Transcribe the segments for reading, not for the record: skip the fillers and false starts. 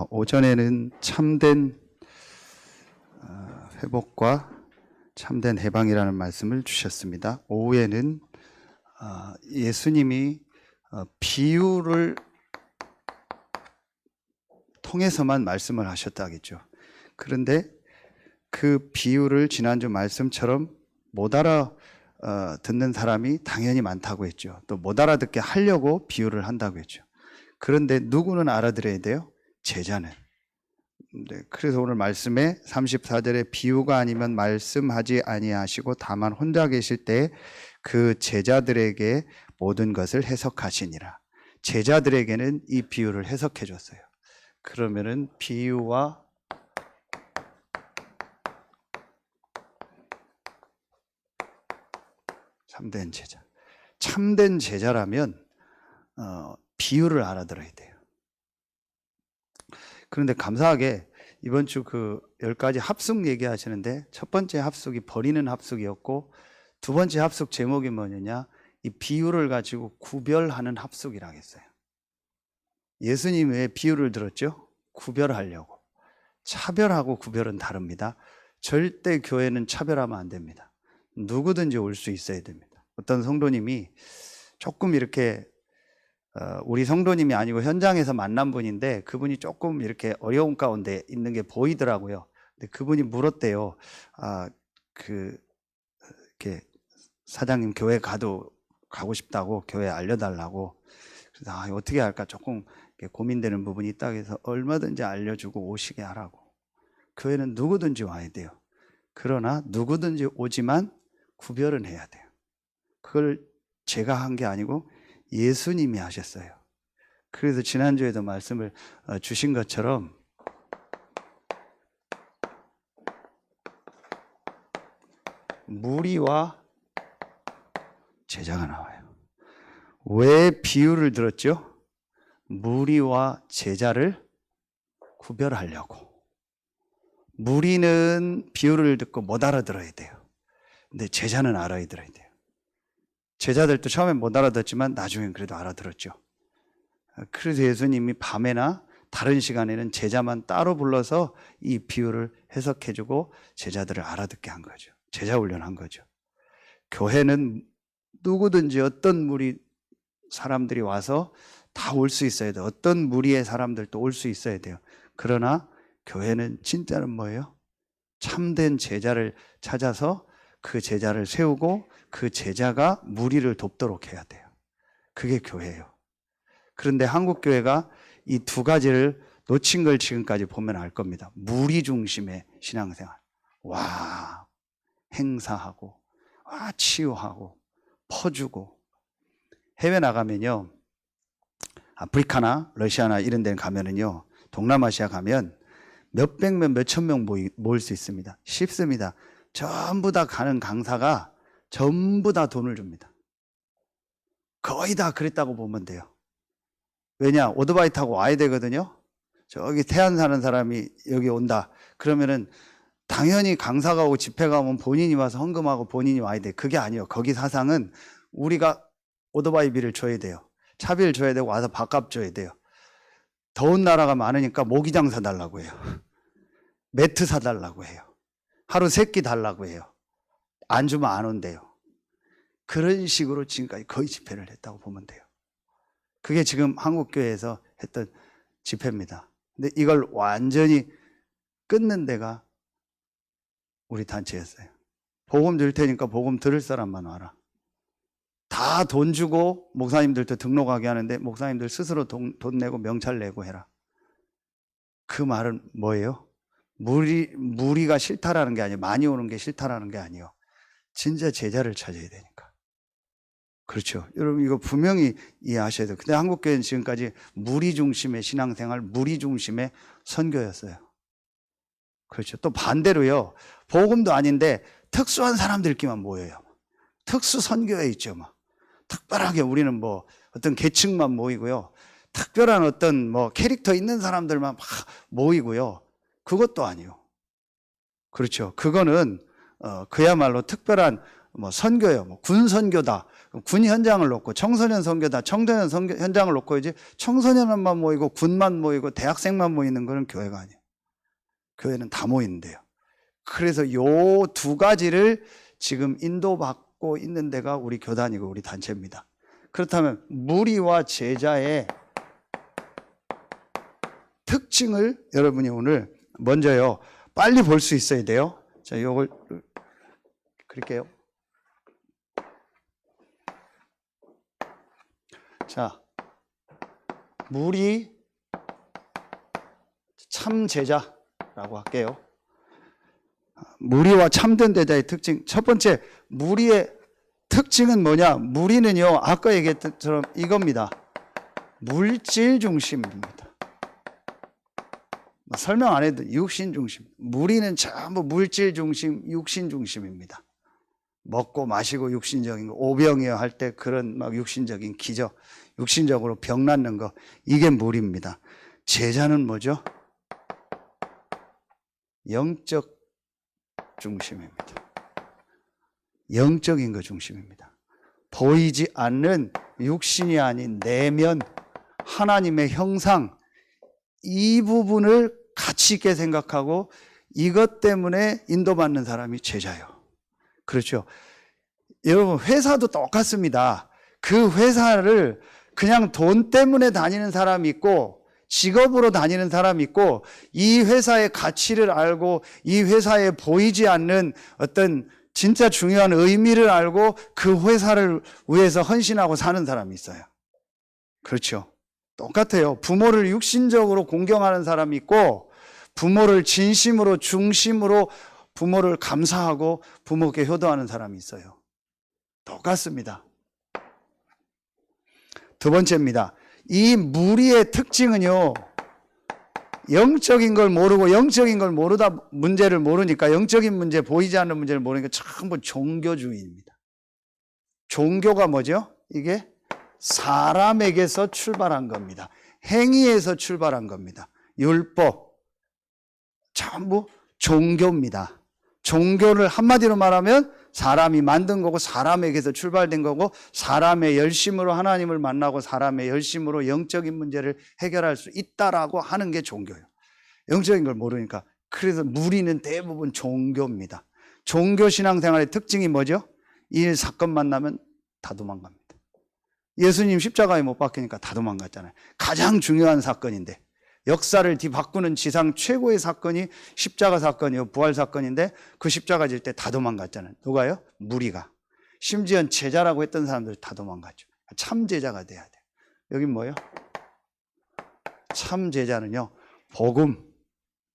오전에는 참된 회복과 참된 해방이라는 말씀을 주셨습니다. 오후에는 예수님이 비유를 통해서만 말씀을 하셨다겠죠. 그런데 그 비유를 지난주 말씀처럼 못 듣는 사람이 당연히 많다고 했죠. 또 못 알아듣게 하려고 비유를 한다고 했죠. 그런데 누구는 알아들어야 돼요? 제자는. 네, 그래서 오늘 말씀에 34절에 비유가 아니면 말씀하지 아니하시고 다만 혼자 계실 때 그 제자들에게 모든 것을 해석하시니라. 제자들에게는 이 비유를 해석해 줬어요. 그러면은 비유와 참된 제자. 참된 제자라면 비유를 알아들어야 돼요. 그런데 감사하게 이번 주 10가지 합숙 얘기하시는데 첫 번째 합숙이 버리는 합숙이었고 두 번째 합숙 제목이 뭐냐냐, 이 비유를 가지고 구별하는 합숙이라고 했어요. 예수님 왜 비유를 들었죠? 구별하려고. 차별하고 구별은 다릅니다. 절대 교회는 차별하면 안 됩니다. 누구든지 올 수 있어야 됩니다. 어떤 성도님이 조금 이렇게 우리 성도님이 아니고 현장에서 만난 분인데 그분이 조금 이렇게 어려운 가운데 있는 게 보이더라고요. 근데 그분이 물었대요. 이렇게 사장님 교회 가고 싶다고, 교회 알려달라고. 그래서 어떻게 할까 조금 고민되는 부분이 있다고 해서 얼마든지 알려주고 오시게 하라고. 교회는 누구든지 와야 돼요. 그러나 누구든지 오지만 구별은 해야 돼요. 그걸 제가 한 게 아니고 예수님이 하셨어요. 그래서 지난주에도 말씀을 주신 것처럼 무리와 제자가 나와요. 왜 비유를 들었죠? 무리와 제자를 구별하려고. 무리는 비유를 듣고 못 알아들어야 돼요. 근데 제자는 알아들어야 돼요. 제자들도 처음엔 못 알아듣지만 나중엔 그래도 알아들었죠. 그래서 예수님이 밤에나 다른 시간에는 제자만 따로 불러서 이 비유를 해석해주고 제자들을 알아듣게 한 거죠. 제자 훈련한 거죠. 교회는 누구든지 어떤 무리 사람들이 와서 다 올 수 있어야 돼요. 어떤 무리의 사람들도 올 수 있어야 돼요. 그러나 교회는 진짜는 뭐예요? 참된 제자를 찾아서 그 제자를 세우고 그 제자가 무리를 돕도록 해야 돼요. 그게 교회예요. 그런데 한국교회가 이 두 가지를 놓친 걸 지금까지 보면 알 겁니다. 무리 중심의 신앙생활. 행사하고, 치유하고, 퍼주고. 해외 나가면요, 아프리카나 러시아나 이런 데는 가면은요, 동남아시아 가면 몇백 명, 몇천 명 모일 수 있습니다. 쉽습니다. 전부 다 가는 강사가 전부 다 돈을 줍니다. 거의 다 그랬다고 보면 돼요. 왜냐? 오토바이 타고 와야 되거든요. 저기 태안 사는 사람이 여기 온다. 그러면은 당연히 강사가 오고 집회가 오면 본인이 와서 헌금하고 본인이 와야 돼. 그게 아니에요. 거기 사상은 우리가 오토바이비를 줘야 돼요. 차비를 줘야 되고 와서 밥값 줘야 돼요. 더운 나라가 많으니까 모기장 사달라고 해요. 매트 사달라고 해요. 하루 3끼 달라고 해요. 안 주면 안 온대요. 그런 식으로 지금까지 거의 집회를 했다고 보면 돼요. 그게 지금 한국교회에서 했던 집회입니다. 근데 이걸 완전히 끊는 데가 우리 단체였어요. 복음 줄 테니까 복음 들을 사람만 와라. 다 돈 주고 목사님들도 등록하게 하는데 목사님들 스스로 돈 내고 명찰 내고 해라. 그 말은 뭐예요? 무리가 싫다라는 게 아니에요. 많이 오는 게 싫다라는 게 아니에요. 진짜 제자를 찾아야 되니까. 그렇죠. 여러분 이거 분명히 이해하셔야 돼요. 근데 한국교회는 지금까지 무리 중심의 신앙생활, 무리 중심의 선교였어요. 그렇죠. 또 반대로요. 복음도 아닌데 특수한 사람들끼만 모여요. 특수 선교회 있죠. 특별하게 우리는 어떤 계층만 모이고요. 특별한 어떤 캐릭터 있는 사람들만 막 모이고요. 그것도 아니요. 그렇죠. 그거는 그야말로 특별한 선교예요. 군 선교다. 군 현장을 놓고 청소년 선교다, 청소년 선교 현장을 놓고 이제 청소년만 모이고 군만 모이고 대학생만 모이는 거는 교회가 아니에요. 교회는 다 모이는데요. 그래서 요 두 가지를 지금 인도받고 있는 데가 우리 교단이고 우리 단체입니다. 그렇다면 무리와 제자의 특징을 여러분이 오늘 먼저요, 빨리 볼 수 있어야 돼요. 자, 요걸 그릴게요. 자, 무리 참 제자라고 할게요. 무리와 참된 제자의 특징. 첫 번째, 무리의 특징은 뭐냐? 무리는요, 아까 얘기했던 것처럼 이겁니다. 물질 중심입니다. 설명 안 해도 육신 중심. 무리는 전부 물질 중심, 육신 중심입니다. 먹고 마시고 육신적인 거, 오병이어 할 때 그런 막 육신적인 기저, 육신적으로 병 낫는 거, 이게 무리입니다. 제자는 뭐죠? 영적 중심입니다. 영적인 거 중심입니다. 보이지 않는 육신이 아닌 내면, 하나님의 형상, 이 부분을 가치 있게 생각하고 이것 때문에 인도받는 사람이 제자예요. 그렇죠. 여러분, 회사도 똑같습니다. 그 회사를 그냥 돈 때문에 다니는 사람이 있고 직업으로 다니는 사람이 있고, 이 회사의 가치를 알고 이 회사에 보이지 않는 어떤 진짜 중요한 의미를 알고 그 회사를 위해서 헌신하고 사는 사람이 있어요. 그렇죠. 똑같아요. 부모를 육신적으로 공경하는 사람이 있고, 부모를 진심으로 중심으로 부모를 감사하고 부모께 효도하는 사람이 있어요. 똑같습니다. 두 번째입니다. 이 무리의 특징은요, 영적인 걸 모르고 영적인 걸 모르다 문제를 모르니까, 영적인 문제, 보이지 않는 문제를 모르니까 전부 종교주의입니다. 종교가 뭐죠? 이게 사람에게서 출발한 겁니다. 행위에서 출발한 겁니다. 율법, 전부 종교입니다. 종교를 한마디로 말하면 사람이 만든 거고, 사람에게서 출발된 거고, 사람의 열심으로 하나님을 만나고 사람의 열심으로 영적인 문제를 해결할 수 있다라고 하는 게 종교예요. 영적인 걸 모르니까. 그래서 무리는 대부분 종교입니다. 종교 신앙생활의 특징이 뭐죠? 이 사건 만나면 다 도망갑니다. 예수님 십자가에 못 박히니까 다 도망갔잖아요. 가장 중요한 사건인데, 역사를 뒤바꾸는 지상 최고의 사건이 십자가 사건이요, 부활 사건인데, 그 십자가 질 때 다 도망갔잖아요. 누가요? 무리가. 심지어 제자라고 했던 사람들 다 도망갔죠. 참 제자가 돼야 돼요. 여긴 뭐예요? 참 제자는요, 복음,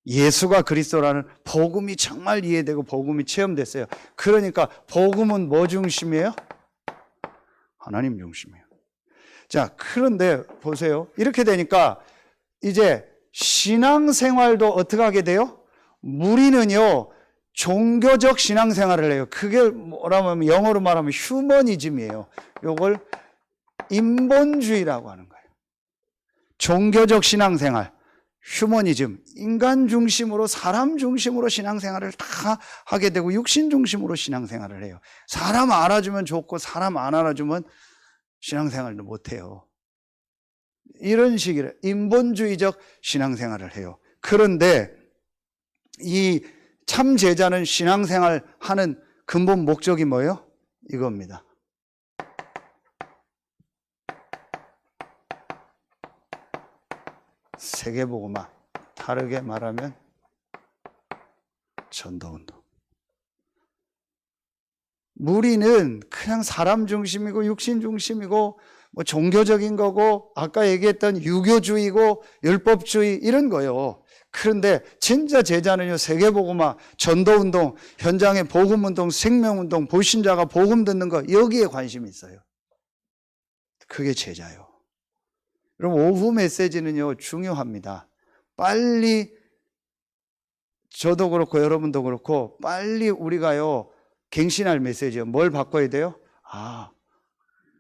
예수가 그리스도라는 복음이 정말 이해되고 복음이 체험됐어요. 그러니까 복음은 뭐 중심이에요? 하나님 중심이에요. 자, 그런데 보세요. 이렇게 되니까 이제 신앙생활도 어떻게 하게 돼요? 무리는요, 종교적 신앙생활을 해요. 그게 뭐라고 하면, 영어로 말하면 휴머니즘이에요. 이걸 인본주의라고 하는 거예요. 종교적 신앙생활, 휴머니즘, 인간 중심으로, 사람 중심으로 신앙생활을 다 하게 되고, 육신 중심으로 신앙생활을 해요. 사람 알아주면 좋고 사람 안 알아주면 신앙생활도 못해요. 이런 식이래. 인본주의적 신앙생활을 해요. 그런데 이 참 제자는 신앙생활 하는 근본 목적이 뭐예요? 이겁니다. 세계복음화, 다르게 말하면 전도운동. 무리는 그냥 사람 중심이고 육신 중심이고 뭐 종교적인 거고, 아까 얘기했던 유교주의고 율법주의, 이런 거예요. 그런데 진짜 제자는요, 세계복음화, 전도운동, 현장의 복음운동, 생명운동, 불신자가 복음 듣는 거, 여기에 관심이 있어요. 그게 제자예요. 여러분, 오후 메시지는요, 중요합니다. 빨리, 저도 그렇고 여러분도 그렇고 빨리 우리가요, 갱신할 메시지요. 뭘 바꿔야 돼요?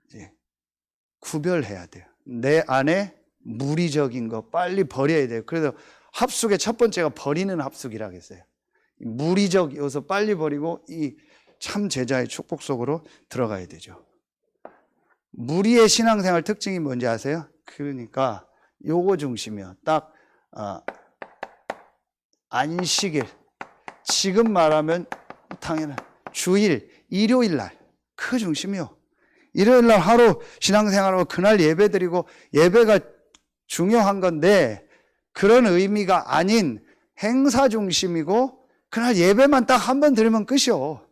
이제 구별해야 돼요. 내 안에 무리적인 거 빨리 버려야 돼요. 그래서 합숙의 첫 번째가 버리는 합숙이라고 했어요. 무리적 요소 빨리 버리고 이 참 제자의 축복 속으로 들어가야 되죠. 무리의 신앙생활 특징이 뭔지 아세요? 그러니까 요거 중심이요. 딱 안식일, 지금 말하면 당연한 주일, 일요일 날, 그 중심이요. 일요일 날 하루 신앙생활하고 그날 예배 드리고, 예배가 중요한 건데 그런 의미가 아닌 행사 중심이고, 그날 예배만 딱 한 번 드리면 끝이요.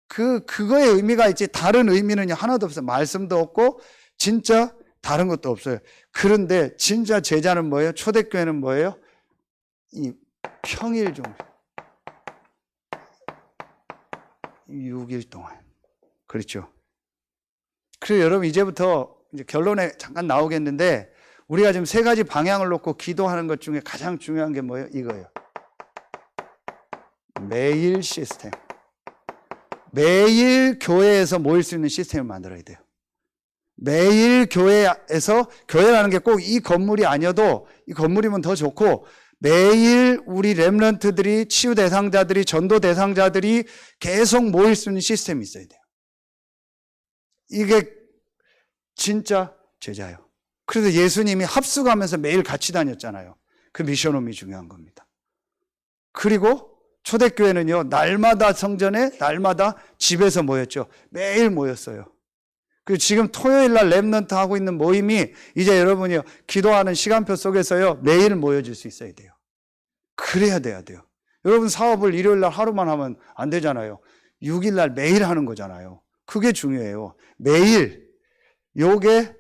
그거의 의미가 있지, 다른 의미는 하나도 없어요. 말씀도 없고 진짜 다른 것도 없어요. 그런데 진짜 제자는 뭐예요? 초대교회는 뭐예요? 이 평일 중심, 6일 동안. 그렇죠. 그래서 여러분, 이제부터 이제 결론에 잠깐 나오겠는데, 우리가 지금 세 가지 방향을 놓고 기도하는 것 중에 가장 중요한 게 뭐예요? 이거예요. 매일 시스템. 매일 교회에서 모일 수 있는 시스템을 만들어야 돼요. 매일 교회에서, 교회라는 게 꼭 이 건물이 아니어도, 이 건물이면 더 좋고, 매일 우리 렘넌트들이, 치유 대상자들이, 전도 대상자들이 계속 모일 수 있는 시스템이 있어야 돼요. 이게 진짜 제자예요. 그래서 예수님이 합숙하면서 매일 같이 다녔잖아요. 그 미션홈이 중요한 겁니다. 그리고 초대교회는요, 날마다 성전에, 날마다 집에서 모였죠. 매일 모였어요. 그리고 지금 토요일 날 렘넌트 하고 있는 모임이 이제 여러분이요, 기도하는 시간표 속에서요, 매일 모여질 수 있어야 돼요. 그래야 돼요. 여러분 사업을 일요일 날 하루만 하면 안 되잖아요. 6일 날 매일 하는 거잖아요. 그게 중요해요. 매일. 요게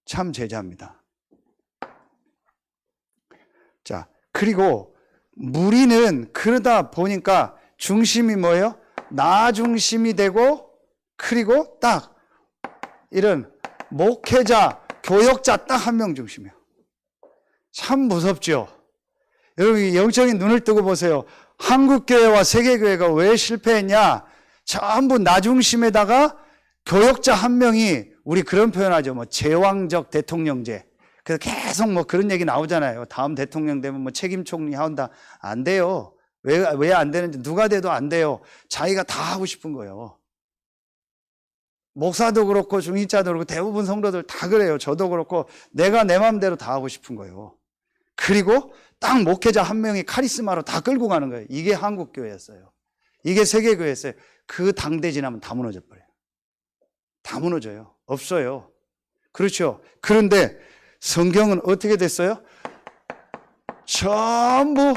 참 제자입니다. 자, 그리고 무리는 그러다 보니까 중심이 뭐예요? 나 중심이 되고, 그리고 딱 이런 목회자, 교역자 딱 한 명 중심이에요. 참 무섭죠? 여러분, 영적인 눈을 뜨고 보세요. 한국교회와 세계교회가 왜 실패했냐? 전부 나 중심에다가 교역자 한 명이, 우리 그런 표현하죠. 뭐 제왕적 대통령제. 그래서 계속 뭐 그런 얘기 나오잖아요. 다음 대통령 되면 뭐 책임 총리 한다. 안 돼요. 왜 안 되는지, 누가 돼도 안 돼요. 자기가 다 하고 싶은 거예요. 목사도 그렇고 중직자도 그렇고 대부분 성도들 다 그래요. 저도 그렇고 내가 내 마음대로 다 하고 싶은 거예요. 그리고 딱 목회자 한 명이 카리스마로 다 끌고 가는 거예요. 이게 한국교회였어요. 이게 세계교회였어요. 그 당대 지나면 다 무너져 버려요. 다 무너져요. 없어요. 그렇죠. 그런데 성경은 어떻게 됐어요? 전부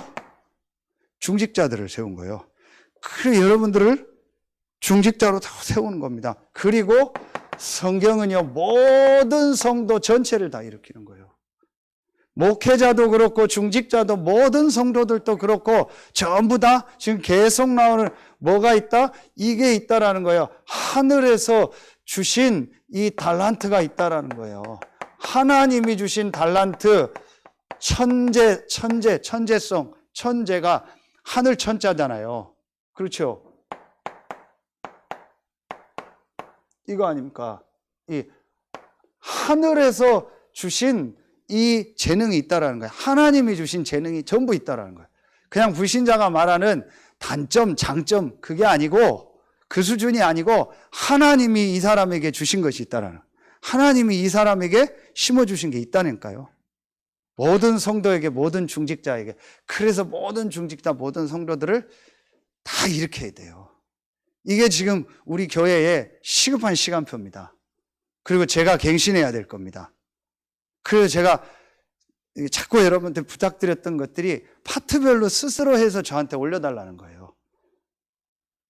중직자들을 세운 거예요. 그래, 여러분들을 중직자로 다 세우는 겁니다. 그리고 성경은요, 모든 성도 전체를 다 일으키는 거예요. 목회자도 그렇고 중직자도, 모든 성도들도 그렇고 전부 다 지금 계속 나오는 뭐가 있다? 이게 있다라는 거예요. 하늘에서 주신 이 달란트가 있다라는 거예요. 하나님이 주신 달란트, 천재성, 천재가 하늘 천자잖아요. 그렇죠? 이거 아닙니까? 이 하늘에서 주신 이 재능이 있다라는 거예요. 하나님이 주신 재능이 전부 있다라는 거예요. 그냥 불신자가 말하는 단점, 장점, 그게 아니고, 그 수준이 아니고, 하나님이 이 사람에게 주신 것이 있다라는 거예요. 하나님이 이 사람에게 심어주신 게 있다니까요. 모든 성도에게, 모든 중직자에게. 그래서 모든 중직자, 모든 성도들을 다 일으켜야 돼요. 이게 지금 우리 교회의 시급한 시간표입니다. 그리고 제가 갱신해야 될 겁니다. 그래서 제가 자꾸 여러분한테 부탁드렸던 것들이 파트별로 스스로 해서 저한테 올려달라는 거예요.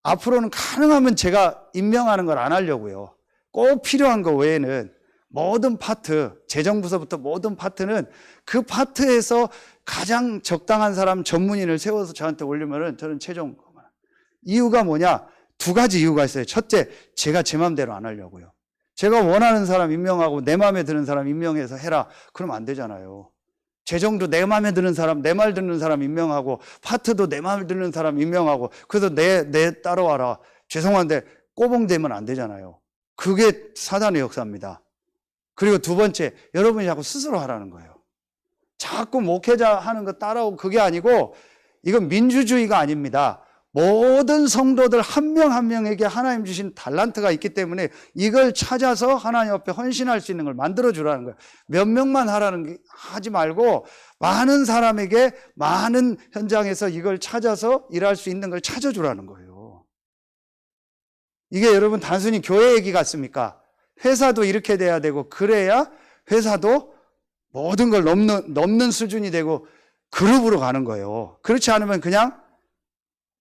앞으로는 가능하면 제가 임명하는 걸 안 하려고요. 꼭 필요한 거 외에는 모든 파트, 재정부서부터 모든 파트는 그 파트에서 가장 적당한 사람, 전문인을 세워서 저한테 올리면은 저는 최종. 이유가 뭐냐? 두 가지 이유가 있어요. 첫째, 제가 제 마음대로 안 하려고요. 제가 원하는 사람 임명하고 내 마음에 드는 사람 임명해서 해라. 그러면 안 되잖아요. 재정도 내 마음에 드는 사람, 내 말 듣는 사람 임명하고, 파트도 내 마음에 드는 사람 임명하고, 그래서 내 따라와라. 죄송한데 꼬봉되면 안 되잖아요. 그게 사단의 역사입니다. 그리고 두 번째, 여러분이 자꾸 스스로 하라는 거예요. 자꾸 목회자 하는 거 따라오고, 그게 아니고, 이건 민주주의가 아닙니다. 모든 성도들 한 명 한 명에게 하나님 주신 달란트가 있기 때문에 이걸 찾아서 하나님 앞에 헌신할 수 있는 걸 만들어 주라는 거예요. 몇 명만 하지 말고 많은 사람에게 많은 현장에서 이걸 찾아서 일할 수 있는 걸 찾아주라는 거예요. 이게 여러분 단순히 교회 얘기 같습니까? 회사도 이렇게 돼야 되고 그래야 회사도 모든 걸 넘는 수준이 되고 그룹으로 가는 거예요. 그렇지 않으면 그냥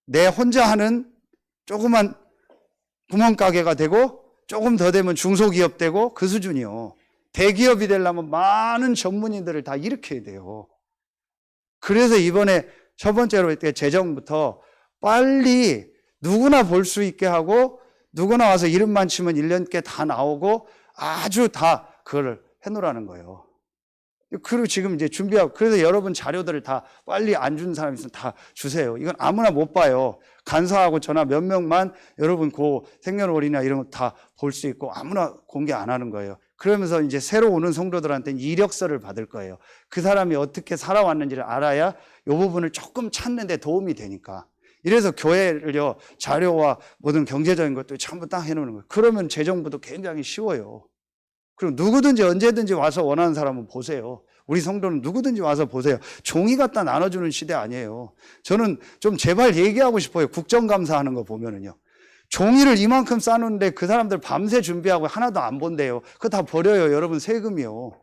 내 혼자 하는 조그만 구멍가게가 되고 조금 더 되면 중소기업 되고 그 수준이요. 대기업이 되려면 많은 전문인들을 다 일으켜야 돼요. 그래서 이번에 첫 번째로 재정부터 빨리 누구나 볼 수 있게 하고 누구나 와서 이름만 치면 1년께 다 나오고 아주 다 그걸 해놓으라는 거예요. 그리고 지금 이제 준비하고, 그래서 여러분 자료들을 다 빨리 안 준 사람 있으면 다 주세요. 이건 아무나 못 봐요. 간사하고 저나 몇 명만 여러분 그 생년월일이나 이런 거 다 볼 수 있고 아무나 공개 안 하는 거예요. 그러면서 이제 새로 오는 성도들한테는 이력서를 받을 거예요. 그 사람이 어떻게 살아왔는지를 알아야 이 부분을 조금 찾는 데 도움이 되니까. 이래서 교회를요, 자료와 모든 경제적인 것도 전부 딱 해놓는 거예요. 그러면 재정부도 굉장히 쉬워요. 그리고 누구든지 언제든지 와서 원하는 사람은 보세요. 우리 성도는 누구든지 와서 보세요. 종이 갖다 나눠주는 시대 아니에요. 저는 좀 제발 얘기하고 싶어요. 국정감사하는 거 보면은요. 종이를 이만큼 싸놓는데 그 사람들 밤새 준비하고 하나도 안 본대요. 그거 다 버려요. 여러분 세금이요.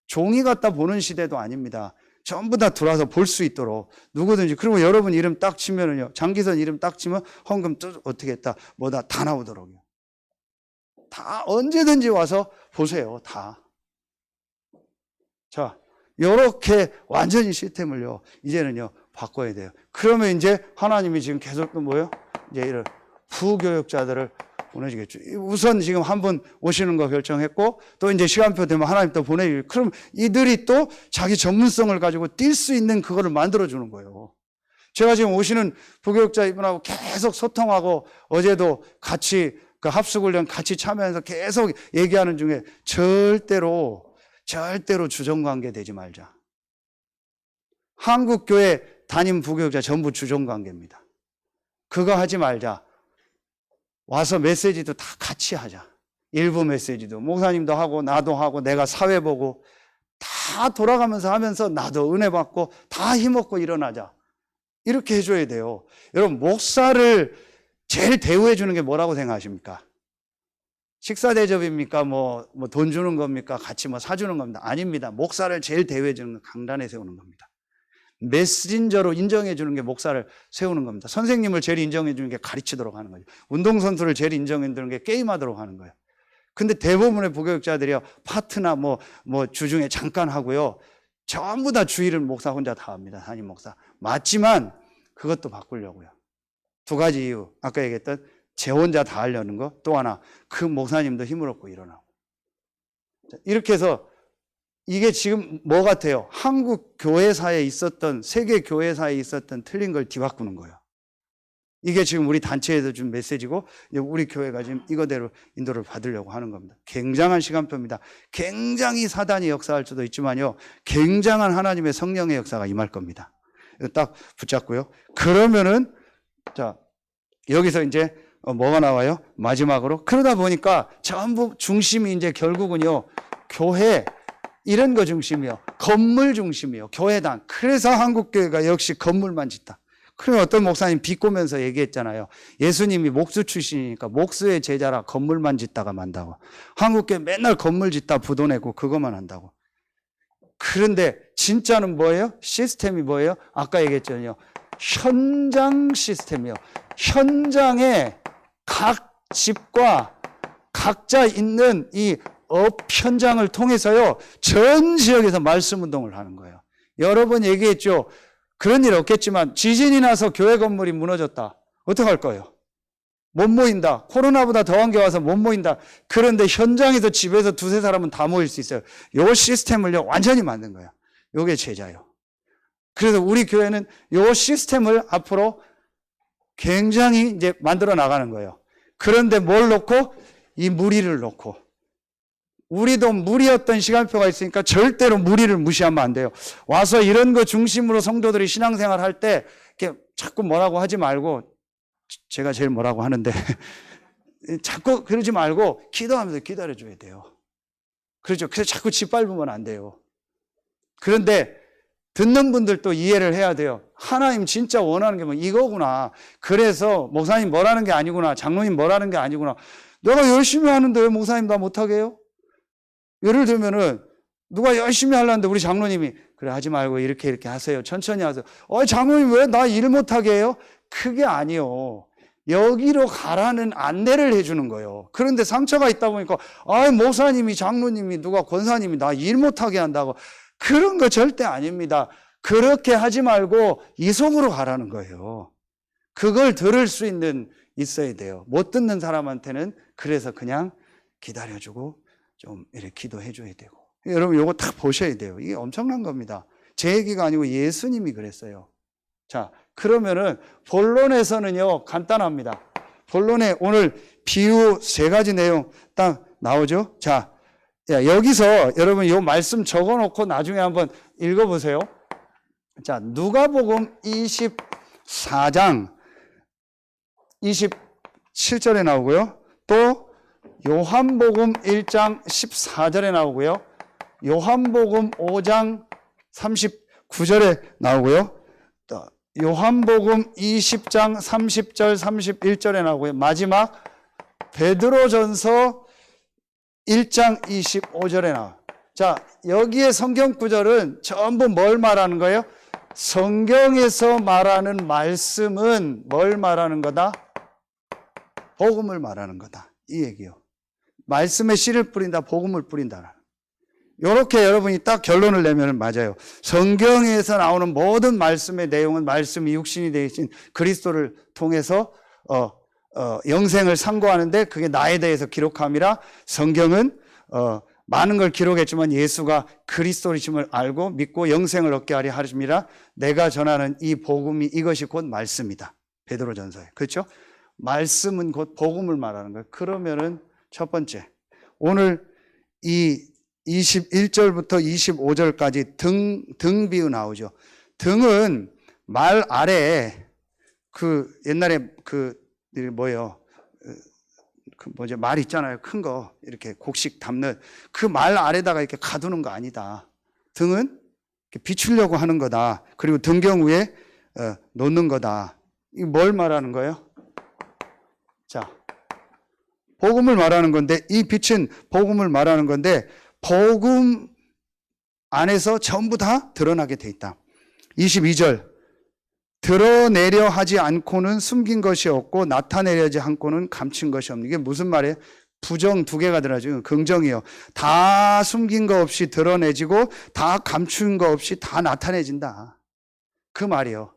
종이 갖다 보는 시대도 아닙니다. 전부 다 들어와서 볼 수 있도록 누구든지. 그리고 여러분 이름 딱 치면은요. 장기선 이름 딱 치면 헌금 또 어떻게 했다 뭐다 다 나오도록요. 다 언제든지 와서 보세요. 다. 자, 요렇게 완전히 시스템을요, 이제는요, 바꿔야 돼요. 그러면 이제 하나님이 지금 계속 또 뭐예요? 이제 이런 부교육자들을 보내주겠죠. 우선 지금 한 분 오시는 거 결정했고, 또 이제 시간표 되면 하나님 또 보내주고, 그럼 이들이 또 자기 전문성을 가지고 뛸 수 있는 그거를 만들어주는 거예요. 제가 지금 오시는 부교육자 이분하고 계속 소통하고, 어제도 같이 그 합숙훈련 같이 참여해서 계속 얘기하는 중에 절대로 주종관계 되지 말자. 한국교회 담임 부교육자 전부 주종관계입니다. 그거 하지 말자. 와서 메시지도 다 같이 하자. 일부 메시지도 목사님도 하고 나도 하고 내가 사회 보고 다 돌아가면서 하면서 나도 은혜 받고 다 힘없고 일어나자. 이렇게 해줘야 돼요. 여러분 목사를 제일 대우해 주는 게 뭐라고 생각하십니까? 식사 대접입니까? 뭐 돈 주는 겁니까? 같이 뭐 사주는 겁니다. 아닙니다. 목사를 제일 대우해 주는 건 강단에 세우는 겁니다. 메신저로 인정해 주는 게 목사를 세우는 겁니다. 선생님을 제일 인정해 주는 게 가르치도록 하는 거죠. 운동선수를 제일 인정해 주는 게 게임하도록 하는 거예요. 근데 대부분의 부교육자들이요, 파트나 뭐 주중에 잠깐 하고요, 전부 다 주일은 목사 혼자 다 합니다. 담임 목사. 맞지만 그것도 바꾸려고요. 두 가지 이유. 아까 얘기했던 제 혼자 다 하려는 거. 또 하나, 그 목사님도 힘을 얻고 일어나고. 이렇게 해서 이게 지금 뭐 같아요? 한국 교회사에 있었던, 세계 교회사에 있었던 틀린 걸 뒤바꾸는 거예요. 이게 지금 우리 단체에서 준 메시지고, 우리 교회가 지금 이거대로 인도를 받으려고 하는 겁니다. 굉장한 시간표입니다. 굉장히 사단이 역사할 수도 있지만요, 굉장한 하나님의 성령의 역사가 임할 겁니다. 이거 딱 붙잡고요. 그러면은, 자, 여기서 이제 뭐가 나와요? 마지막으로. 그러다 보니까 전부 중심이 이제 결국은요, 교회, 이런 거 중심이요. 건물 중심이요. 교회당. 그래서 한국교회가 역시 건물만 짓다. 그러면 어떤 목사님 비꼬면서 얘기했잖아요. 예수님이 목수 출신이니까 목수의 제자라 건물만 짓다가 만다고. 한국교회 맨날 건물 짓다 부도 내고 그것만 한다고. 그런데 진짜는 뭐예요? 시스템이 뭐예요? 아까 얘기했잖아요. 현장 시스템이요. 현장에 각 집과 각자 있는 이 업 현장을 통해서요, 전 지역에서 말씀 운동을 하는 거예요. 여러 번 얘기했죠. 그런 일 없겠지만 지진이 나서 교회 건물이 무너졌다. 어떡할 거예요? 못 모인다. 코로나보다 더한 게 와서 못 모인다. 그런데 현장에서 집에서 두세 사람은 다 모일 수 있어요. 요 시스템을요, 완전히 만든 거예요. 요게 제자요. 그래서 우리 교회는 요 시스템을 앞으로 굉장히 이제 만들어 나가는 거예요. 그런데 뭘 놓고? 이 무리를 놓고. 우리도 무리였던 시간표가 있으니까 절대로 무리를 무시하면 안 돼요. 와서 이런 거 중심으로 성도들이 신앙생활 할 때 이렇게 자꾸 뭐라고 하지 말고 제가 제일 뭐라고 하는데 자꾸 그러지 말고 기도하면서 기다려줘야 돼요. 그렇죠. 그래서 자꾸 짓밟으면 안 돼요. 그런데 듣는 분들도 이해를 해야 돼요. 하나님 진짜 원하는 게 뭐 이거구나. 그래서 목사님 뭐라는 게 아니구나. 장로님 뭐라는 게 아니구나. 내가 열심히 하는데 왜 목사님 다 못하게 해요? 예를 들면은 누가 열심히 하려는데 우리 장로님이 그래 하지 말고 이렇게 하세요. 천천히 하세요. 장로님 왜 나 일 못하게 해요? 그게 아니요. 여기로 가라는 안내를 해주는 거예요. 그런데 상처가 있다 보니까 목사님이 장로님이 누가 권사님이 나 일 못하게 한다고 그런 거 절대 아닙니다. 그렇게 하지 말고 이속으로 가라는 거예요. 그걸 들을 수 있어야 돼요. 못 듣는 사람한테는 그래서 그냥 기다려주고 좀 이렇게 기도해 줘야 되고. 여러분 이거 딱 보셔야 돼요. 이게 엄청난 겁니다. 제 얘기가 아니고 예수님이 그랬어요. 자, 그러면은 본론에서는요 간단합니다. 본론에 오늘 비유 3가지 내용 딱 나오죠. 자, 여기서 여러분 이 말씀 적어놓고 나중에 한번 읽어보세요. 자, 누가복음 24장 27절에 나오고요. 또 요한복음 1장 14절에 나오고요. 요한복음 5장 39절에 나오고요. 또 요한복음 20장 30절 31절에 나오고요. 마지막 베드로전서 1장 25절에 나와요. 자, 여기에 성경 구절은 전부 뭘 말하는 거예요? 성경에서 말하는 말씀은 뭘 말하는 거다? 복음을 말하는 거다. 이 얘기요. 말씀에 씨를 뿌린다, 복음을 뿌린다. 이렇게 여러분이 딱 결론을 내면 맞아요. 성경에서 나오는 모든 말씀의 내용은 말씀이 육신이 되신 그리스도를 통해서 영생을 상고하는데 그게 나에 대해서 기록함이라 성경은 많은 걸 기록했지만 예수가 그리스도이심을 알고 믿고 영생을 얻게 하려 하심이라 내가 전하는 이 복음이 이것이 곧 말씀이다. 베드로전서에. 그렇죠? 말씀은 곧 복음을 말하는 거예요. 그러면은 첫 번째 오늘 이 21절부터 25절까지 등 비유 나오죠. 등은 말 아래에 옛날에 말 있잖아요. 큰 거 이렇게 곡식 담는 그 말 아래다가 이렇게 가두는 거 아니다. 등은 이렇게 비추려고 하는 거다. 그리고 등경 위에 놓는 거다. 이거 뭘 말하는 거예요? 자, 복음을 말하는 건데 이 빛은 복음을 말하는 건데 복음 안에서 전부 다 드러나게 돼 있다. 22절 드러내려 하지 않고는 숨긴 것이 없고 나타내려지 않고는 감춘 것이 없는. 이게 무슨 말이에요? 부정 2개가 들어가죠. 긍정이요. 다 숨긴 거 없이 드러내지고 다 감춘 거 없이 다 나타내진다. 그 말이요.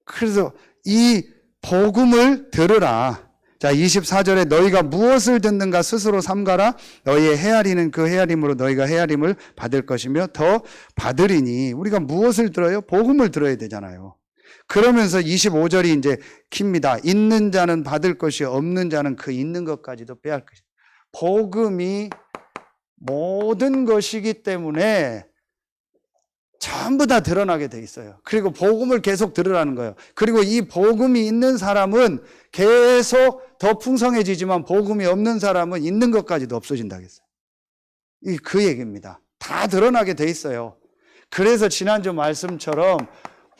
그래서 이 복음을 들으라. 자, 24절에 너희가 무엇을 듣는가 스스로 삼가라. 너희의 헤아리는 그 헤아림으로 너희가 헤아림을 받을 것이며 더 받으리니. 우리가 무엇을 들어요? 복음을 들어야 되잖아요. 그러면서 25절이 이제 킵니다. 있는 자는 받을 것이 없는 자는 그 있는 것까지도 빼앗을 것이다. 복음이 모든 것이기 때문에 전부 다 드러나게 돼 있어요. 그리고 복음을 계속 들으라는 거예요. 그리고 이 복음이 있는 사람은 계속 더 풍성해지지만 복음이 없는 사람은 있는 것까지도 없어진다 했어요. 이 그 얘기입니다. 다 드러나게 돼 있어요. 그래서 지난주 말씀처럼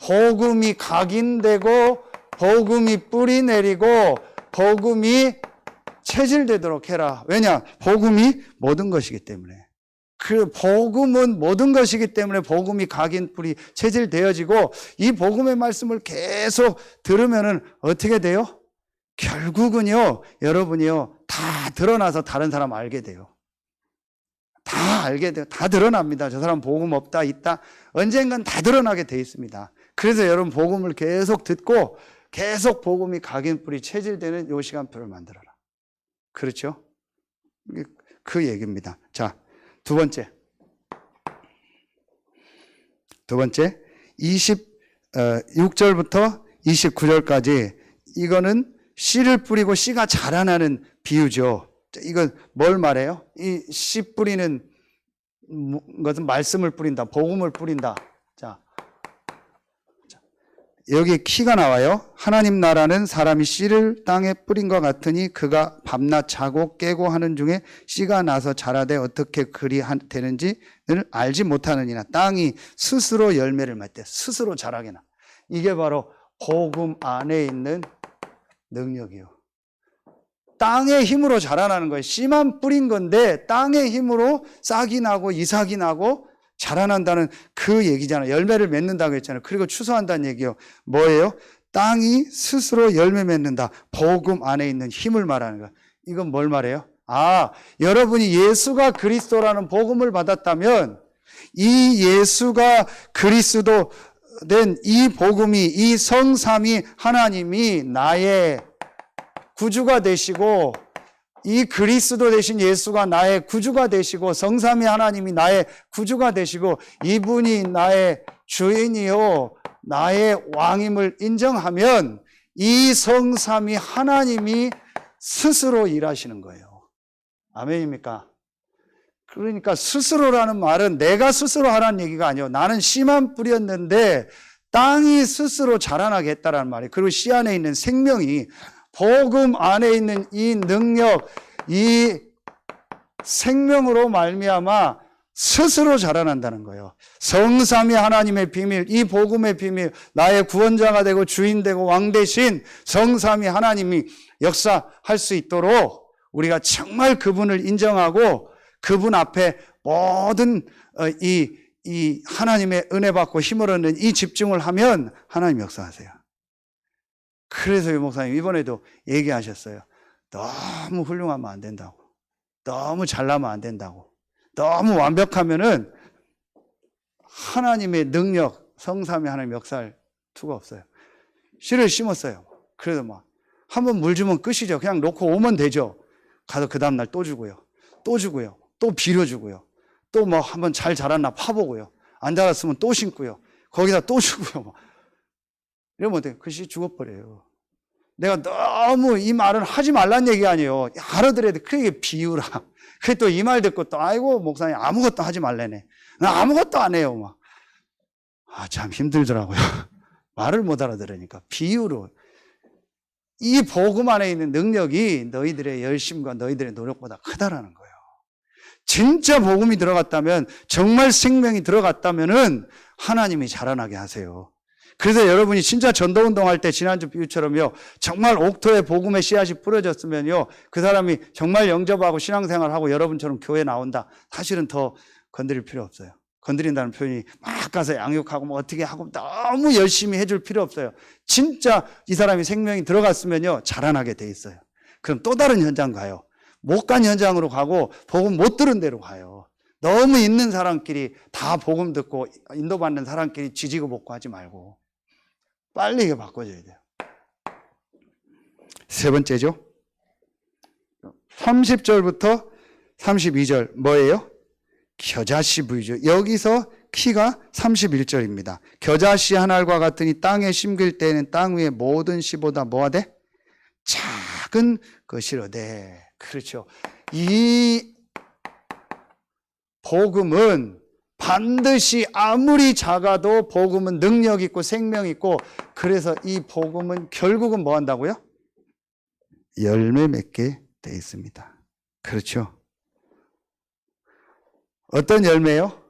복음이 각인되고 복음이 뿌리 내리고 복음이 체질되도록 해라. 왜냐? 복음이 모든 것이기 때문에. 그 복음은 모든 것이기 때문에 복음이 각인 뿌리 체질되어지고 이 복음의 말씀을 계속 들으면은 어떻게 돼요? 결국은요, 여러분이요, 다 드러나서 다른 사람 알게 돼요. 다 알게 돼요. 다 드러납니다. 저 사람 복음 없다, 있다. 언젠간 다 드러나게 돼 있습니다. 그래서 여러분 복음을 계속 듣고 계속 복음이 각인 뿌리 체질되는 요 시간표를 만들어라. 그렇죠? 그 얘기입니다. 자, 두 번째 26절부터 29절까지 이거는 씨를 뿌리고 씨가 자라나는 비유죠. 이건 뭘 말해요? 이 씨 뿌리는 것은 말씀을 뿌린다, 복음을 뿌린다. 자, 여기 키가 나와요. 하나님 나라는 사람이 씨를 땅에 뿌린 것 같으니 그가 밤낮 자고 깨고 하는 중에 씨가 나서 자라되 어떻게 그리 되는지를 알지 못하느니라. 땅이 스스로 열매를 맺대. 스스로 자라게나. 이게 바로 복음 안에 있는 능력이요. 땅의 힘으로 자라나는 거예요. 씨만 뿌린 건데 땅의 힘으로 싹이 나고 이삭이 나고 자라난다는 그 얘기잖아요. 열매를 맺는다고 했잖아요. 그리고 추수한다는 얘기요. 뭐예요? 땅이 스스로 열매 맺는다. 복음 안에 있는 힘을 말하는 거예요. 이건 뭘 말해요? 여러분이 예수가 그리스도라는 복음을 받았다면 이 예수가 그리스도 된 이 복음이, 이 성삼위 하나님이 나의 구주가 되시고, 이 그리스도 되신 예수가 나의 구주가 되시고, 성삼위 하나님이 나의 구주가 되시고, 이분이 나의 주인이요 나의 왕임을 인정하면 이 성삼위 하나님이 스스로 일하시는 거예요. 아멘입니까? 그러니까 스스로라는 말은 내가 스스로 하라는 얘기가 아니에요. 나는 씨만 뿌렸는데 땅이 스스로 자라나게 했다라는 말이에요. 그리고 씨 안에 있는 생명이, 복음 안에 있는 이 능력, 이 생명으로 말미암아 스스로 자라난다는 거예요. 성삼위 하나님의 비밀, 이 복음의 비밀, 나의 구원자가 되고 주인 되고 왕 되신 성삼위 하나님이 역사할 수 있도록 우리가 정말 그분을 인정하고 그분 앞에 모든 이 하나님의 은혜 받고 힘을 얻는 이 집중을 하면 하나님 역사하세요. 그래서 유 목사님 이번에도 얘기하셨어요. 너무 훌륭하면 안 된다고. 너무 잘나면 안 된다고. 너무 완벽하면은 하나님의 능력, 성삼위 하나님 역사할 수가 없어요. 씨를 심었어요. 그래도 막 한번 물 주면 끝이죠. 그냥 놓고 오면 되죠. 가서 그 다음날 또 주고요. 또 주고요. 또 빌어주고요. 또 뭐 한번 잘 자랐나 파보고요. 안 자랐으면 또 심고요. 거기다 또 주고요. 이러면 어때요? 그 씨 죽어버려요. 내가 너무 이 말은 하지 말란 얘기 아니에요. 알아들어야 돼. 그게 비유라. 그게 또 이 말 듣고 또 아이고 목사님 아무것도 하지 말래네. 나 아무것도 안 해요. 막. 참 힘들더라고요. 말을 못 알아들으니까 비유로. 이 복음 안에 있는 능력이 너희들의 열심과 너희들의 노력보다 크다라는 거예요. 진짜 복음이 들어갔다면, 정말 생명이 들어갔다면은 하나님이 자라나게 하세요. 그래서 여러분이 진짜 전도운동 할 때 지난주 비유처럼요, 정말 옥토에 복음의 씨앗이 뿌려졌으면요, 그 사람이 정말 영접하고 신앙생활하고 여러분처럼 교회 나온다. 사실은 더 건드릴 필요 없어요. 건드린다는 표현이 막 가서 양육하고 뭐 어떻게 하고 너무 열심히 해줄 필요 없어요. 진짜 이 사람이 생명이 들어갔으면요, 자라나게 돼 있어요. 그럼 또 다른 현장 가요. 못 간 현장으로 가고 복음 못 들은 데로 가요. 너무 있는 사람끼리 다 복음 듣고 인도받는 사람끼리 쥐지고 볶고 하지 말고 빨리 이게 바꿔줘야 돼요. 세 번째죠. 30절부터 32절 뭐예요? 겨자씨 부위죠. 여기서 키가 31절입니다. 겨자씨 한 알과 같으니 땅에 심길 때에는 땅 위의 모든 씨보다 뭐가 돼? 작은 것이로되. 그렇죠. 이 복음은 반드시 아무리 작아도 복음은 능력 있고 생명 있고, 그래서 이 복음은 결국은 뭐 한다고요? 열매 맺게 돼 있습니다. 그렇죠. 어떤 열매요?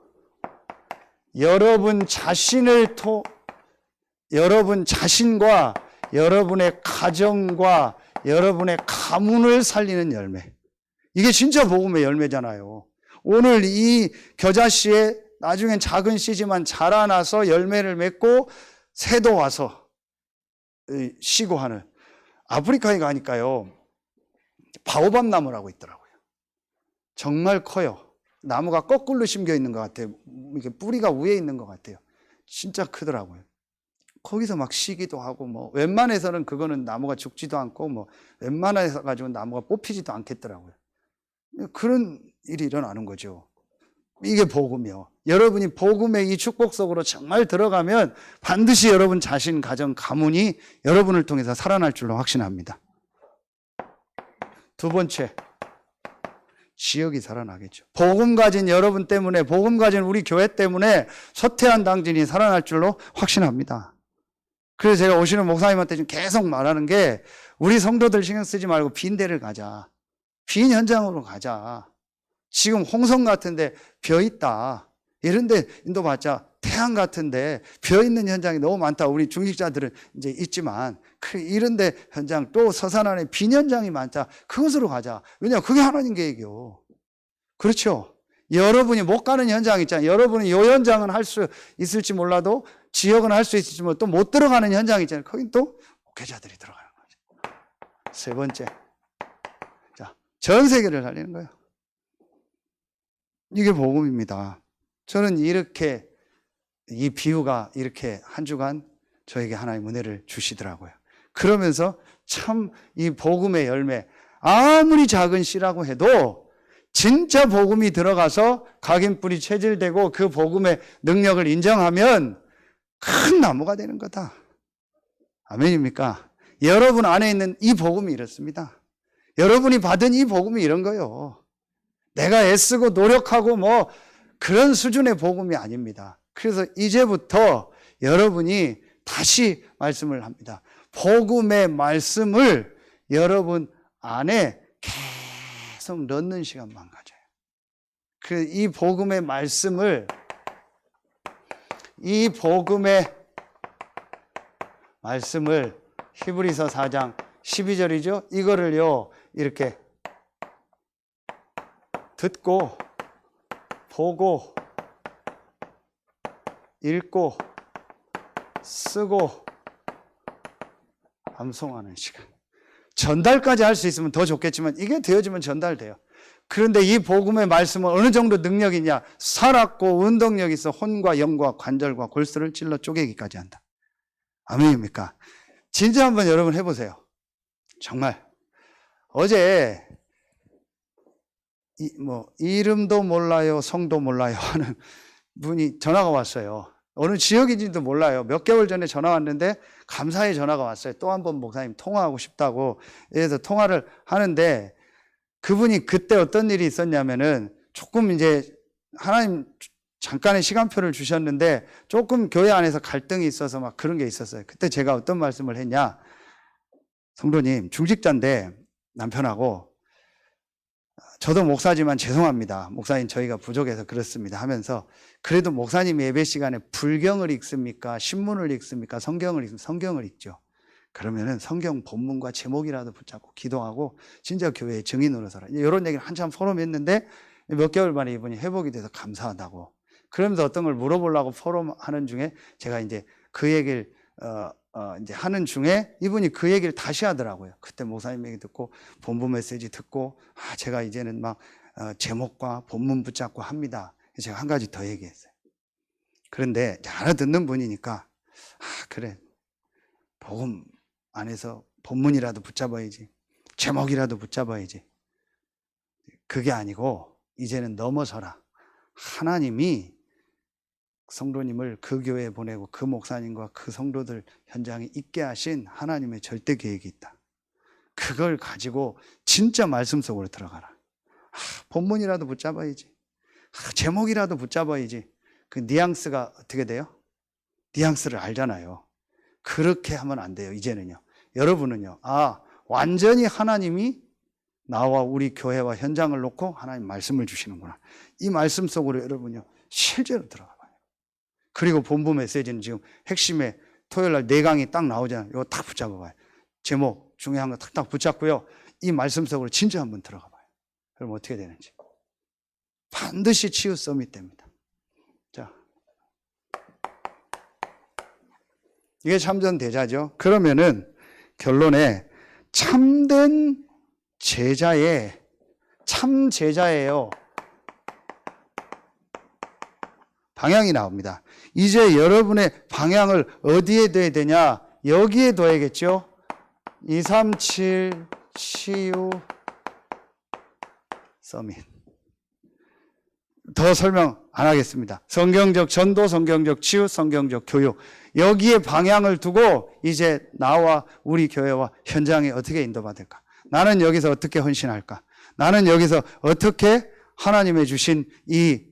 여러분 자신과 여러분의 가정과 여러분의 가문을 살리는 열매. 이게 진짜 복음의 열매잖아요. 오늘 이 겨자씨에 나중엔 작은 씨지만 자라나서 열매를 맺고 새도 와서 쉬고 하는, 아프리카에 가니까요, 바오밥 나무라고 있더라고요. 정말 커요. 나무가 거꾸로 심겨 있는 것 같아요. 이렇게 뿌리가 위에 있는 것 같아요. 진짜 크더라고요. 거기서 막 쉬기도 하고, 뭐 웬만해서는 그거는 나무가 죽지도 않고, 뭐 웬만해서 가지고 나무가 뽑히지도 않겠더라고요. 그런 일이 일어나는 거죠. 이게 복음이요. 여러분이 복음의 이 축복 속으로 정말 들어가면 반드시 여러분 자신, 가정, 가문이 여러분을 통해서 살아날 줄로 확신합니다. 두 번째, 지역이 살아나겠죠. 복음 가진 여러분 때문에, 복음 가진 우리 교회 때문에 서태한 당진이 살아날 줄로 확신합니다. 그래서 제가 오시는 목사님한테 좀 계속 말하는 게 우리 성도들 신경 쓰지 말고 빈 데를 가자. 빈 현장으로 가자. 지금 홍성 같은데 비어있다. 이런데 인도받자. 태안 같은데 비어있는 현장이 너무 많다. 우리 중직자들은 이제 있지만 이런데 현장 또 서산 안에 빈 현장이 많다. 그것으로 가자. 왜냐하면 그게 하나님 계획이요. 그렇죠. 여러분이 못 가는 현장 있잖아요. 여러분이 이 현장은 할 수 있을지 몰라도 지역은 할 수 있을지 몰라도 또 못 들어가는 현장 있잖아요. 거긴 또 목회자들이 들어가는 거죠. 세 번째. 자, 전 세계를 살리는 거예요. 이게 복음입니다. 저는 이렇게 이 비유가 이렇게 한 주간 저에게 하나의 은혜를 주시더라고요. 그러면서 참 이 복음의 열매, 아무리 작은 씨라고 해도 진짜 복음이 들어가서 각인뿌리 체질되고 그 복음의 능력을 인정하면 큰 나무가 되는 거다. 아멘입니까? 여러분 안에 있는 이 복음이 이렇습니다. 여러분이 받은 이 복음이 이런 거예요. 내가 애쓰고 노력하고 뭐 그런 수준의 복음이 아닙니다. 그래서 이제부터 여러분이 다시 말씀을 합니다. 복음의 말씀을 여러분 안에 계속 넣는 시간만 가져요. 이 복음의 말씀을, 히브리서 4장 12절이죠. 이거를요, 이렇게 듣고, 보고, 읽고, 쓰고, 암송하는 시간. 전달까지 할 수 있으면 더 좋겠지만 이게 되어지면 전달돼요. 그런데 이 복음의 말씀은 어느 정도 능력이 있냐? 살았고 운동력이 있어 혼과 영과 관절과 골수를 찔러 쪼개기까지 한다. 아멘입니까? 진짜 한번 여러분 해보세요. 정말 어제 이름도 몰라요, 성도 몰라요 하는 분이 전화가 왔어요. 어느 지역인지도 몰라요. 몇 개월 전에 전화 왔는데 감사의 전화가 왔어요. 또 한 번 목사님 통화하고 싶다고. 그래서 통화를 하는데 그분이 그때 어떤 일이 있었냐면은 조금 이제 하나님 잠깐의 시간표를 주셨는데 조금 교회 안에서 갈등이 있어서 막 그런 게 있었어요. 그때 제가 어떤 말씀을 했냐? 성도님, 중직자인데 남편하고 저도 목사지만 죄송합니다. 목사님 저희가 부족해서 그렇습니다 하면서 그래도 목사님 예배 시간에 불경을 읽습니까? 신문을 읽습니까? 성경을 읽습니까? 성경을 읽죠. 그러면은 성경 본문과 제목이라도 붙잡고 기도하고 진짜 교회의 증인으로 살아. 이런 얘기를 한참 포럼했는데 몇 개월 만에 이분이 회복이 돼서 감사하다고. 그러면서 어떤 걸 물어보려고 포럼하는 중에 제가 이제 그 얘기를 이제 하는 중에 이분이 그 얘기를 다시 하더라고요. 그때 목사님 얘기 듣고 본부 메시지 듣고 제가 이제는 막 제목과 본문 붙잡고 합니다. 제가 한 가지 더 얘기했어요. 그런데 알아듣는 분이니까 그래 복음 안에서 본문이라도 붙잡아야지, 제목이라도 붙잡아야지. 그게 아니고 이제는 넘어서라. 하나님이 성도님을 그 교회에 보내고 그 목사님과 그 성도들 현장에 있게 하신 하나님의 절대 계획이 있다. 그걸 가지고 진짜 말씀 속으로 들어가라. 본문이라도 붙잡아야지. 제목이라도 붙잡아야지. 그 뉘앙스가 어떻게 돼요? 뉘앙스를 알잖아요. 그렇게 하면 안 돼요. 이제는요. 여러분은요. 완전히 하나님이 나와 우리 교회와 현장을 놓고 하나님 말씀을 주시는구나. 이 말씀 속으로 여러분요. 실제로 들어가 봐요. 그리고 본부 메시지는 지금 핵심에 토요일날 4강이 딱 나오잖아요. 이거 딱 붙잡아 봐요. 제목 중요한 거 탁탁 붙잡고요. 이 말씀 속으로 진짜 한번 들어가 봐요. 그럼 어떻게 되는지. 반드시 치유 서밋 됩니다. 자, 이게 참전 대자죠. 그러면은 결론에 참된 제자의 참 제자예요. 방향이 나옵니다. 이제 여러분의 방향을 어디에 둬야 되냐? 여기에 둬야겠죠. 237 치유 서밋. 더 설명 안 하겠습니다. 성경적 전도, 성경적 치유, 성경적 교육. 여기에 방향을 두고 이제 나와 우리 교회와 현장에 어떻게 인도받을까? 나는 여기서 어떻게 헌신할까? 나는 여기서 어떻게 하나님의 주신 이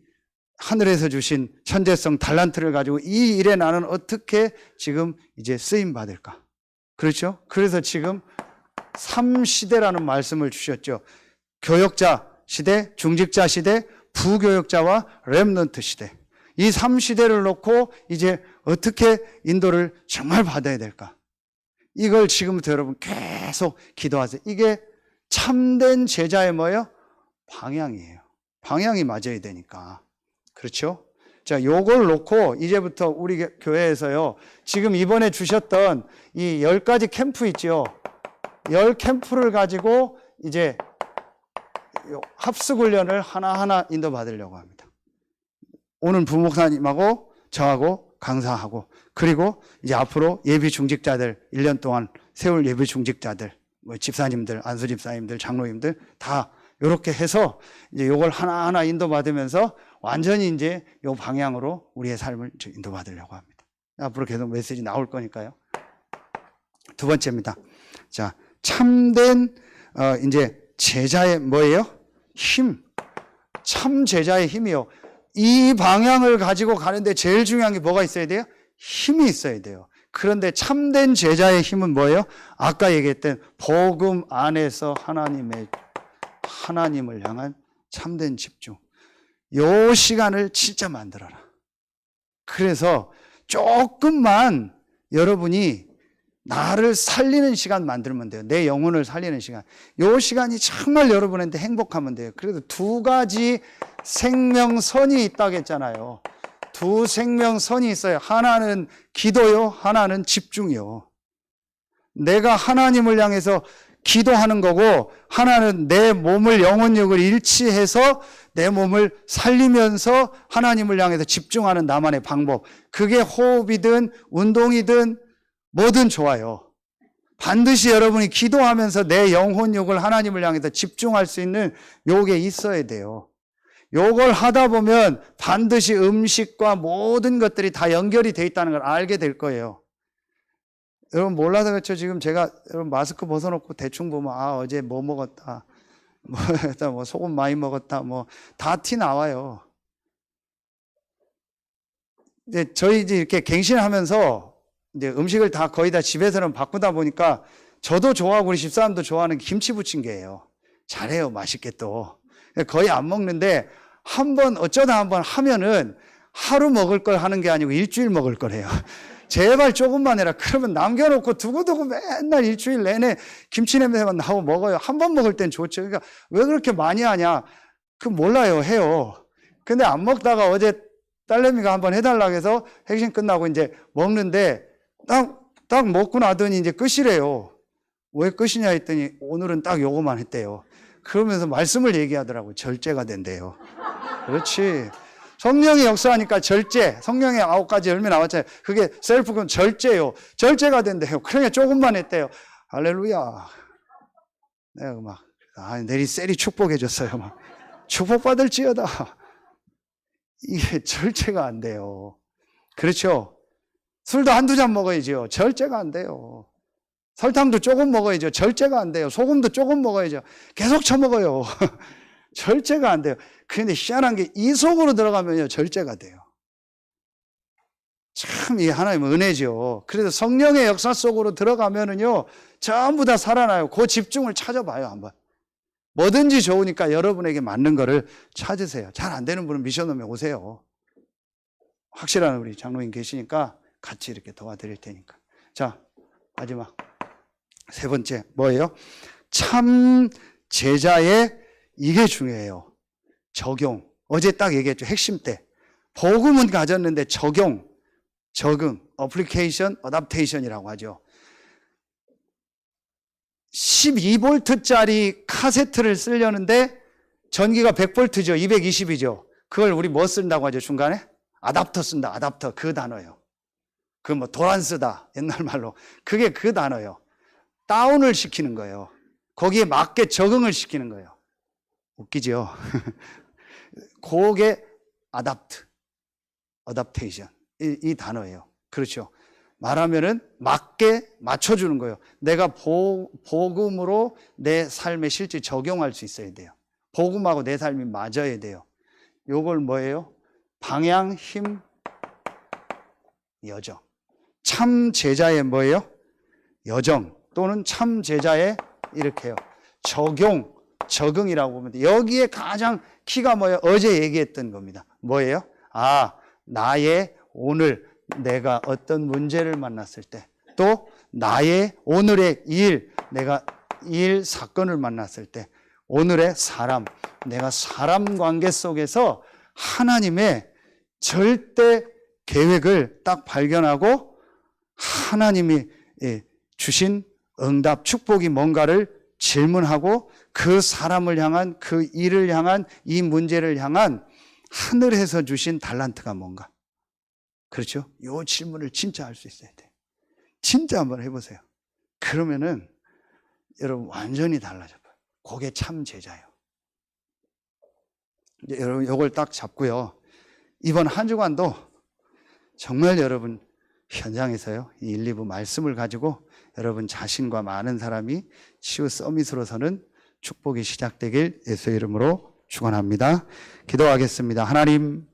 하늘에서 주신 천재성, 달란트를 가지고 이 일에 나는 어떻게 지금 이제 쓰임 받을까? 그렇죠? 그래서 지금 3시대라는 말씀을 주셨죠. 교역자 시대, 중직자 시대, 부교역자와 렘넌트 시대. 이 3시대를 놓고 이제 어떻게 인도를 정말 받아야 될까? 이걸 지금부터 여러분 계속 기도하세요. 이게 참된 제자의 뭐예요? 방향이에요. 방향이 맞아야 되니까. 그렇죠? 자, 요걸 놓고 이제부터 우리 교회에서요, 지금 이번에 주셨던 이 10가지 캠프 있죠? 10캠프를 가지고 이제 합숙 훈련을 하나하나 인도받으려고 합니다. 오늘 부목사님하고 저하고 강사하고, 그리고 이제 앞으로 예비 중직자들 1년 동안 세울 예비 중직자들, 뭐 집사님들, 안수 집사님들, 장로님들 다 이렇게 해서 이제 요걸 하나하나 인도받으면서 완전히 이제 요 방향으로 우리의 삶을 인도받으려고 합니다. 앞으로 계속 메시지 나올 거니까요. 두 번째입니다. 자, 참된 이제 제자의 뭐예요? 힘. 참 제자의 힘이요. 이 방향을 가지고 가는데 제일 중요한 게 뭐가 있어야 돼요? 힘이 있어야 돼요. 그런데 참된 제자의 힘은 뭐예요? 아까 얘기했던 복음 안에서 하나님을 향한 참된 집중. 요 시간을 진짜 만들어라. 그래서 조금만 여러분이 나를 살리는 시간 만들면 돼요. 내 영혼을 살리는 시간. 요 시간이 정말 여러분한테 행복하면 돼요. 그래도 두 가지 생명선이 있다고 했잖아요. 두 생명선이 있어요. 하나는 기도요, 하나는 집중이요. 내가 하나님을 향해서 기도하는 거고, 하나는 내 몸을, 영혼력을 일치해서 내 몸을 살리면서 하나님을 향해서 집중하는 나만의 방법. 그게 호흡이든 운동이든 뭐든 좋아요. 반드시 여러분이 기도하면서 내 영혼력을 하나님을 향해서 집중할 수 있는 요게 있어야 돼요. 요걸 하다 보면 반드시 음식과 모든 것들이 다 연결이 돼 있다는 걸 알게 될 거예요. 여러분 몰라서 그렇죠. 지금 제가 여러분 마스크 벗어놓고 대충 보면 어제 뭐 먹었다, 뭐 소금 많이 먹었다, 뭐 다 티 나와요. 이제 저희 이제 이렇게 갱신하면서 이제 음식을 다 거의 다 집에서는 바꾸다 보니까 저도 좋아하고 우리 집사람도 좋아하는 김치 부침개예요. 잘해요, 맛있게 또. 거의 안 먹는데 어쩌다 한번 하면은 하루 먹을 걸 하는 게 아니고 일주일 먹을 거래요. 제발 조금만 해라. 그러면 남겨놓고 두고두고 맨날 일주일 내내 김치 냄새만 나고 먹어요. 한 번 먹을 땐 좋죠. 그러니까 왜 그렇게 많이 하냐? 몰라요. 해요. 근데 안 먹다가 어제 딸내미가 한번 해달라고 해서 핵심 끝나고 이제 먹는데 딱 먹고 나더니 이제 끝이래요. 왜 끝이냐 했더니 오늘은 딱 요거만 했대요. 그러면서 말씀을 얘기하더라고요. 절제가 된대요. 그렇지. 성령의 역사하니까 절제, 성령의 9가지 열매 나왔잖아요. 그게 셀프건 절제요. 절제가 된대요. 그러니까 조금만 했대요. 할렐루야. 내가 막 내리 셀이 축복해줬어요. 막 축복받을지어다. 이게 절제가 안 돼요. 그렇죠. 술도 한두 잔 먹어야죠. 절제가 안 돼요. 설탕도 조금 먹어야죠. 절제가 안 돼요. 소금도 조금 먹어야죠. 계속 처먹어요. 절제가 안 돼요. 그런데 희한한 게 이 속으로 들어가면요, 절제가 돼요. 참, 이 하나님의 은혜죠. 그래서 성령의 역사 속으로 들어가면은요, 전부 다 살아나요. 그 집중을 찾아봐요, 한번. 뭐든지 좋으니까 여러분에게 맞는 거를 찾으세요. 잘 안 되는 분은 미션홈에 오세요. 확실한 우리 장로님 계시니까 같이 이렇게 도와드릴 테니까. 자, 마지막. 세 번째, 뭐예요? 참 제자의 이게 중요해요. 적용. 어제 딱 얘기했죠. 핵심 때. 복음은 가졌는데 적용, 적응, 어플리케이션, 어답테이션이라고 하죠. 12V짜리 카세트를 쓰려는데 전기가 100V죠. 220이죠. 그걸 우리 뭐 쓴다고 하죠, 중간에? 아답터 쓴다, 아답터. 그 단어예요. 그 도란스다, 옛날 말로. 그게 그 단어예요. 다운을 시키는 거예요. 거기에 맞게 적응을 시키는 거예요. 웃기죠? 그게 아답트, 어답테이션. 이 단어예요. 그렇죠. 말하면은 맞게 맞춰주는 거예요. 내가 복음으로 내 삶에 실제 적용할 수 있어야 돼요. 복음하고 내 삶이 맞아야 돼요. 요걸 뭐예요? 방향, 힘, 여정. 참 제자의 뭐예요? 여정 또는 참 제자의 이렇게요. 적응이라고 보면 돼요. 여기에 가장 키가 뭐예요? 어제 얘기했던 겁니다. 뭐예요? 나의 오늘 내가 어떤 문제를 만났을 때, 또 나의 오늘의 내가 일 사건을 만났을 때, 오늘의 내가 사람 관계 속에서 하나님의 절대 계획을 딱 발견하고 하나님이 주신 응답, 축복이 뭔가를 질문하고 그 사람을 향한, 그 일을 향한, 이 문제를 향한 하늘에서 주신 달란트가 뭔가. 그렇죠? 이 질문을 진짜 할 수 있어야 돼요. 진짜 한번 해보세요. 그러면은 여러분 완전히 달라져 봐요. 그게 참 제자예요. 이제 여러분 이걸 딱 잡고요. 이번 한 주간도 정말 여러분 현장에서요, 이 1, 2부 말씀을 가지고 여러분 자신과 많은 사람이 치유 서밋으로서는 축복이 시작되길 예수의 이름으로 축원합니다. 기도하겠습니다. 하나님,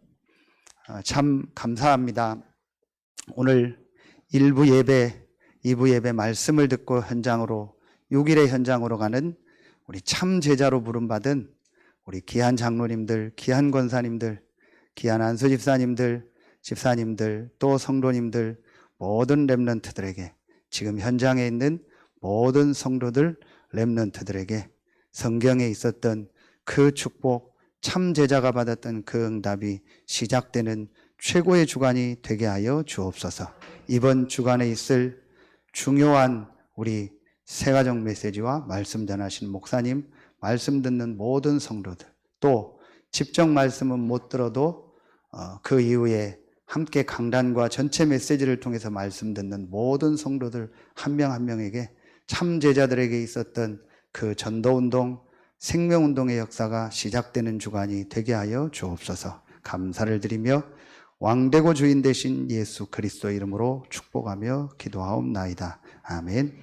참 감사합니다. 오늘 1부 예배, 2부 예배 말씀을 듣고 현장으로 6일의 현장으로 가는 우리 참 제자로 부름받은 우리 귀한 장로님들, 귀한 권사님들, 귀한 안수 집사님들, 또 성도님들, 모든 렘넌트들에게, 지금 현장에 있는 모든 성도들, 렘넌트들에게 성경에 있었던 그 축복, 참 제자가 받았던 그 응답이 시작되는 최고의 주간이 되게 하여 주옵소서. 이번 주간에 있을 중요한 우리 새가정 메시지와 말씀 전하신 목사님, 말씀 듣는 모든 성도들, 또 직접 말씀은 못 들어도 그 이후에 함께 강단과 전체 메시지를 통해서 말씀 듣는 모든 성도들 한 명 한 명에게 참 제자들에게 있었던 그 전도운동, 생명운동의 역사가 시작되는 주간이 되게 하여 주옵소서. 감사를 드리며 왕되고 주인 되신 예수 그리스도 이름으로 축복하며 기도하옵나이다. 아멘.